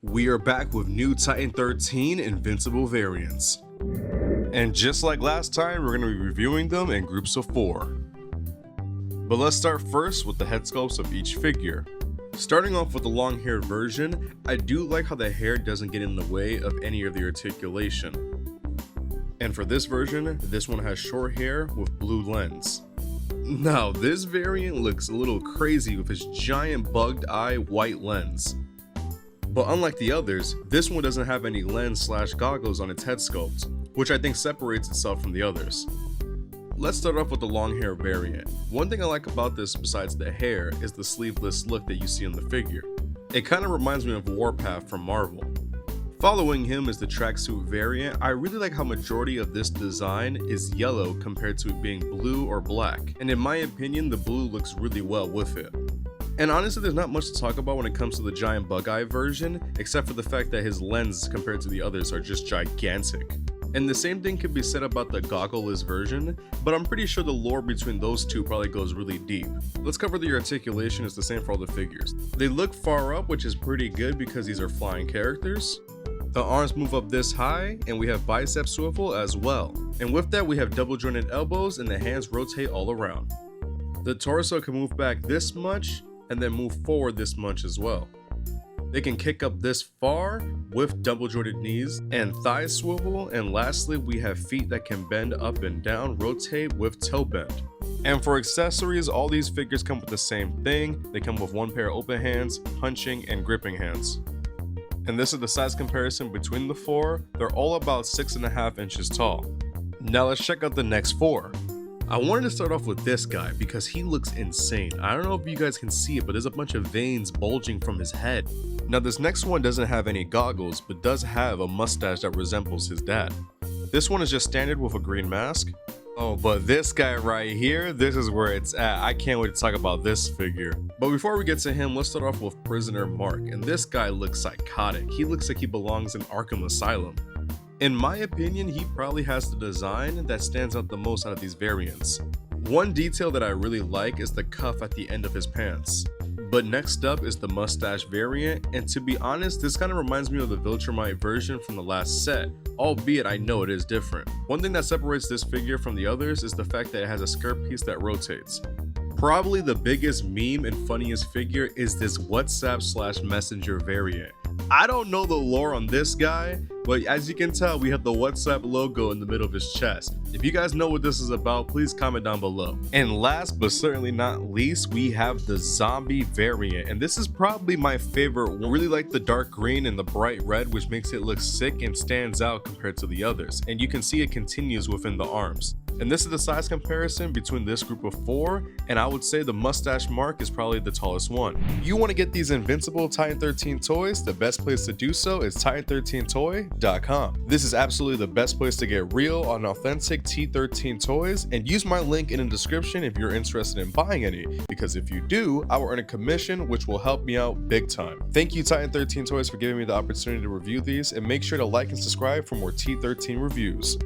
We are back with new Titan 13 Invincible variants. And just like last time, we're going to be reviewing them in groups of 4. But let's start first with the head sculpts of each figure. Starting off with the long-haired version, I do like how the hair doesn't get in the way of any of the articulation. And for this version, this one has short hair with blue lens. Now, this variant looks a little crazy with his giant bugged eye white lens. But unlike the others, this one doesn't have any lens/goggles on its head sculpt, which I think separates itself from the others. Let's start off with the long hair variant. One thing I like about this besides the hair is the sleeveless look that you see on the figure. It kind of reminds me of Warpath from Marvel. Following him is the tracksuit variant. I really like how majority of this design is yellow compared to it being blue or black, and in my opinion the blue looks really well with it. And honestly, there's not much to talk about when it comes to the giant bug eye version, except for the fact that his lens compared to the others are just gigantic. And the same thing could be said about the goggleless version, but I'm pretty sure the lore between those two probably goes really deep. Let's cover the articulation. It's the same for all the figures. They look far up, which is pretty good because these are flying characters. The arms move up this high, and we have bicep swivel as well. And with that, we have double jointed elbows and the hands rotate all around. The torso can move back this much, and then move forward this much as well. They can kick up this far with double jointed knees and thigh swivel, and lastly we have feet that can bend up and down, rotate with toe bend. And for accessories, all these figures come with the same thing. They come with one pair of open hands, punching, and gripping hands. And this is the size comparison between the 4. They're all about 6.5 inches tall. Now let's check out the next 4. I wanted to start off with this guy because he looks insane. I don't know if you guys can see it, but there's a bunch of veins bulging from his head. Now this next one doesn't have any goggles, but does have a mustache that resembles his dad. This one is just standard with a green mask. Oh, but this guy right here, this is where it's at. I can't wait to talk about this figure. But before we get to him, let's start off with Prisoner Mark. And this guy looks psychotic. He looks like he belongs in Arkham Asylum. In my opinion, he probably has the design that stands out the most out of these variants. One detail that I really like is the cuff at the end of his pants. But next up is the mustache variant, and to be honest, this kind of reminds me of the Viltrumite version from the last set, albeit I know it is different. One thing that separates this figure from the others is the fact that it has a skirt piece that rotates. Probably the biggest meme and funniest figure is this WhatsApp/Messenger variant. I don't know the lore on this guy, but as you can tell, we have the WhatsApp logo in the middle of his chest. If you guys know what this is about, please comment down below. And last but certainly not least, we have the zombie variant, and this is probably my favorite one. I really like the dark green and the bright red, which makes it look sick and stands out compared to the others, and you can see it continues within the arms. And this is the size comparison between this group of 4, and I would say the mustache Mark is probably the tallest one. You want to get these Invincible Titan 13 toys? The best place to do so is Titan13toy.com. This is absolutely the best place to get real and authentic T13 toys, and use my link in the description if you're interested in buying any, because if you do, I will earn a commission which will help me out big time. Thank you Titan 13 Toys for giving me the opportunity to review these, and make sure to like and subscribe for more T13 reviews.